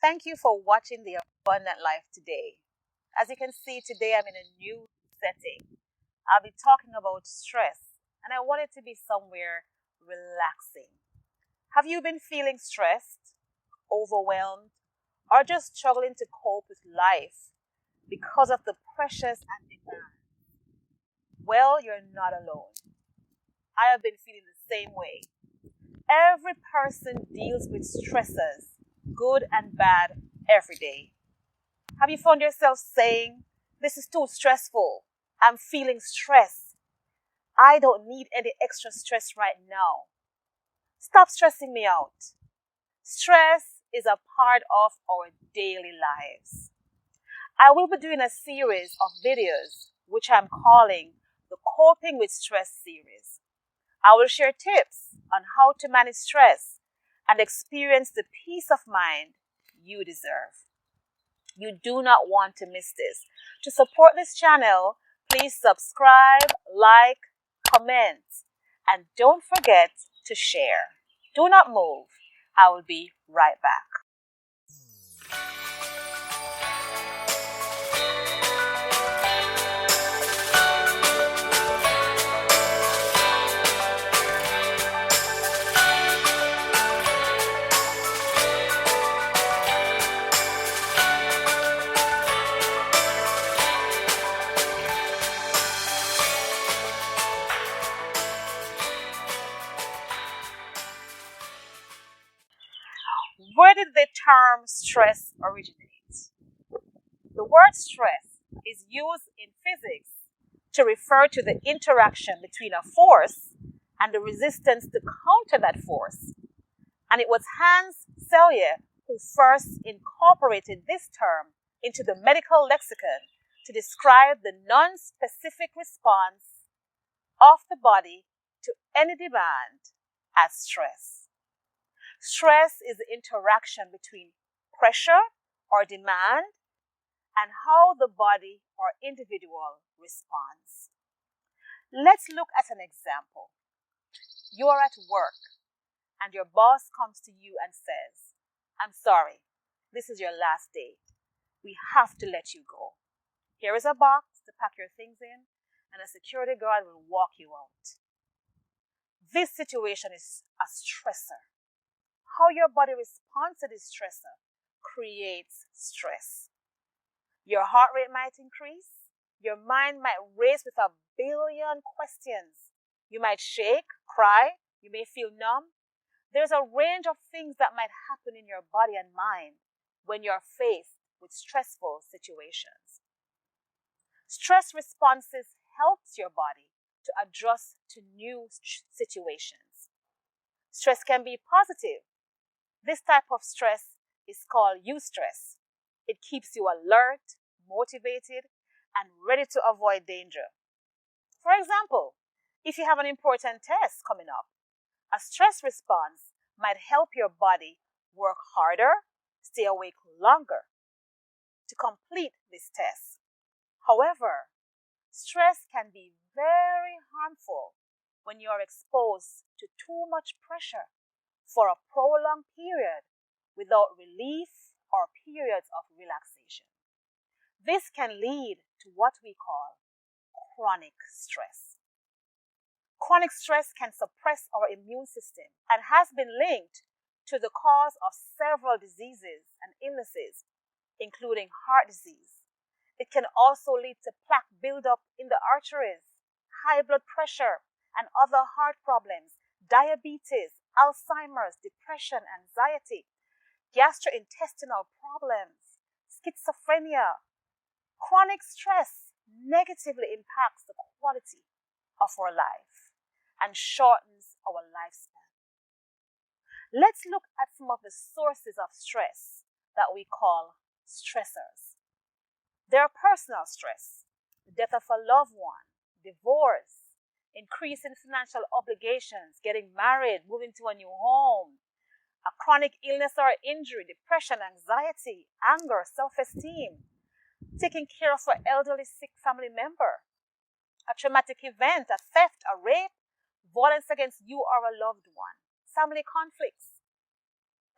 Thank you for watching The Abundant Life today. As you can see, today I'm in a new setting. I'll be talking about stress, and I want it to be somewhere relaxing. Have you been feeling stressed, overwhelmed, or just struggling to cope with life because of the pressures and demands? Well, you're not alone. I have been feeling the same way. Every person deals with stressors, good and bad, every day. Have you found yourself saying, "This is too stressful. I'm feeling stressed. I don't need any extra stress right now. Stop stressing me out." Stress is a part of our daily lives. I will be doing a series of videos which I'm calling the Coping with Stress series. I will share tips on how to manage stress and experience the peace of mind you deserve. You do not want to miss this. To support this channel, please subscribe, like, comment, and don't forget to share. Do not move. I will be right back. Where did the term stress originate? The word stress is used in physics to refer to the interaction between a force and the resistance to counter that force. And it was Hans Selye who first incorporated this term into the medical lexicon to describe the non-specific response of the body to any demand as stress. Stress is the interaction between pressure or demand and how the body or individual responds. Let's look at an example. You are at work and your boss comes to you and says, "I'm sorry, this is your last day. We have to let you go. Here is a box to pack your things in, and a security guard will walk you out." This situation is a stressor. How your body responds to this stressor creates stress. Your heart rate might increase. Your mind might race with a billion questions. You might shake, cry, you may feel numb. There's a range of things that might happen in your body and mind when you're faced with stressful situations. Stress responses helps your body to adjust to new situations. Stress can be positive. This type of stress is called eustress. It keeps you alert, motivated, and ready to avoid danger. For example, if you have an important test coming up, a stress response might help your body work harder, stay awake longer to complete this test. However, stress can be very harmful when you are exposed to too much pressure for a prolonged period without relief or periods of relaxation. This can lead to what we call chronic stress. Chronic stress can suppress our immune system and has been linked to the cause of several diseases and illnesses, including heart disease. It can also lead to plaque buildup in the arteries, high blood pressure, and other heart problems, diabetes, Alzheimer's, depression, anxiety, gastrointestinal problems, schizophrenia. Chronic stress negatively impacts the quality of our life and shortens our lifespan. Let's look at some of the sources of stress that we call stressors. There are personal stress, the death of a loved one, divorce, increase in financial obligations, getting married, moving to a new home, a chronic illness or injury, depression, anxiety, anger, self-esteem, taking care of an elderly sick family member, a traumatic event, a theft, a rape, violence against you or a loved one, family conflicts.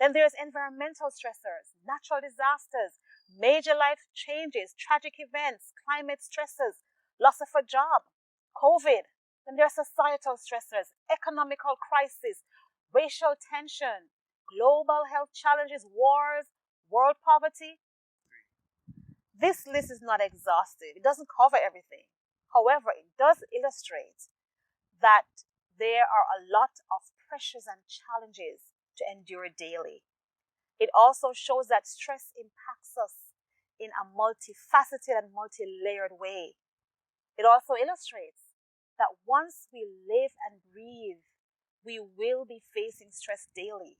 Then there's environmental stressors, natural disasters, major life changes, tragic events, climate stresses, loss of a job, COVID. Then there are societal stressors, economical crisis, racial tension, global health challenges, wars, world poverty. This list is not exhaustive. It doesn't cover everything. However, it does illustrate that there are a lot of pressures and challenges to endure daily. It also shows that stress impacts us in a multifaceted and multi-layered way. It also illustrates that once we live and breathe, we will be facing stress daily,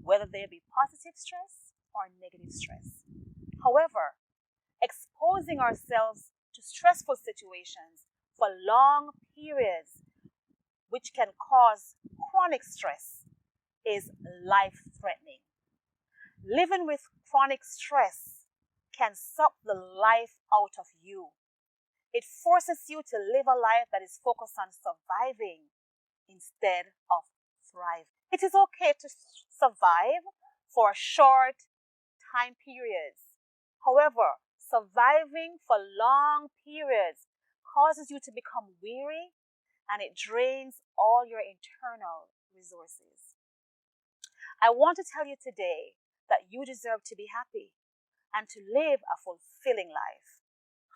whether there be positive stress or negative stress. However, exposing ourselves to stressful situations for long periods, which can cause chronic stress, is life-threatening. Living with chronic stress can suck the life out of you. It forces you to live a life that is focused on surviving instead of thriving. It is okay to survive for short time periods. However, surviving for long periods causes you to become weary, and it drains all your internal resources. I want to tell you today that you deserve to be happy and to live a fulfilling life.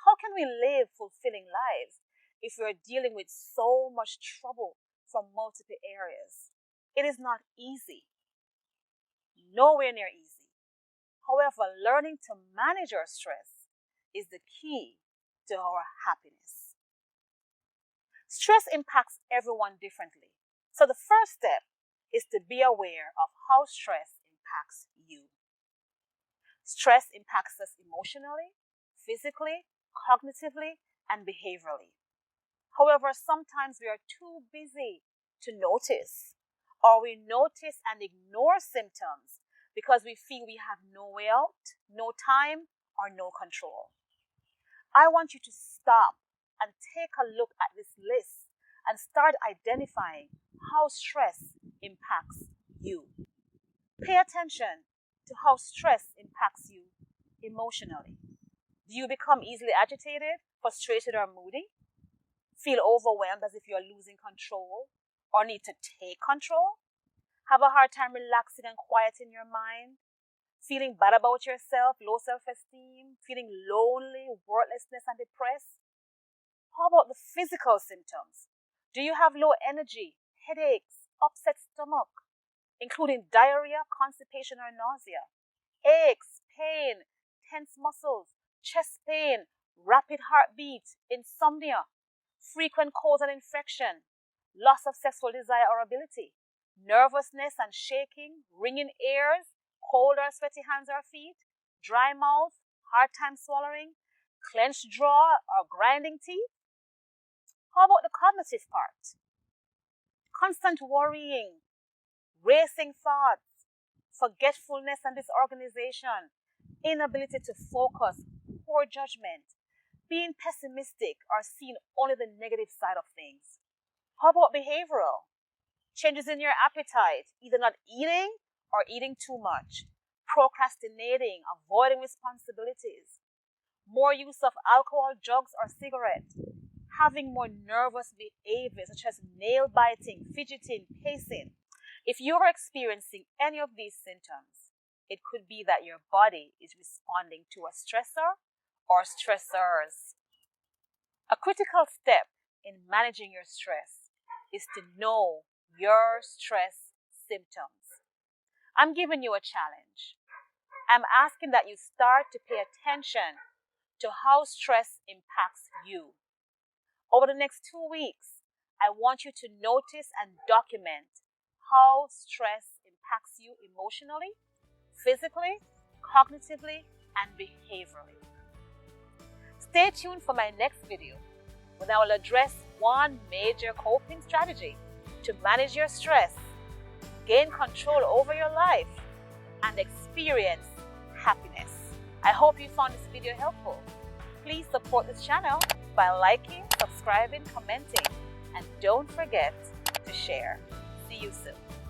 How can we live fulfilling lives if we're dealing with so much trouble from multiple areas? It is not easy. Nowhere near easy. However, learning to manage our stress is the key to our happiness. Stress impacts everyone differently. So the first step is to be aware of how stress impacts you. Stress impacts us emotionally, physically, cognitively, and behaviorally. However, sometimes we are too busy to notice, or we notice and ignore symptoms because we feel we have no way out, no time, or no control. I want you to stop and take a look at this list and start identifying how stress impacts you. Pay attention to how stress impacts you emotionally. Do you become easily agitated, frustrated, or moody? Feel overwhelmed as if you're losing control or need to take control? Have a hard time relaxing and quieting your mind? Feeling bad about yourself, low self-esteem, feeling lonely, worthlessness, and depressed? How about the physical symptoms? Do you have low energy, headaches, upset stomach, including diarrhea, constipation, or nausea? Aches, pain, tense muscles, chest pain, rapid heartbeat, insomnia, frequent colds and infection, loss of sexual desire or ability, nervousness and shaking, ringing ears, cold or sweaty hands or feet, dry mouth, hard time swallowing, clenched jaw or grinding teeth? How about the cognitive part? Constant worrying, racing thoughts, forgetfulness and disorganization, inability to focus, poor judgment, being pessimistic or seeing only the negative side of things. How about behavioral? Changes in your appetite, either not eating or eating too much, procrastinating, avoiding responsibilities, more use of alcohol, drugs, or cigarettes, having more nervous behavior such as nail biting, fidgeting, pacing. If you are experiencing any of these symptoms, it could be that your body is responding to a stressor or stressors. A critical step in managing your stress is to know your stress symptoms. I'm giving you a challenge. I'm asking that you start to pay attention to how stress impacts you. Over the next 2 weeks, I want you to notice and document how stress impacts you emotionally, physically, cognitively, and behaviorally. Stay tuned for my next video when I will address one major coping strategy to manage your stress, gain control over your life, and experience happiness. I hope you found this video helpful. Please support this channel by liking, subscribing, commenting, and don't forget to share. See you soon.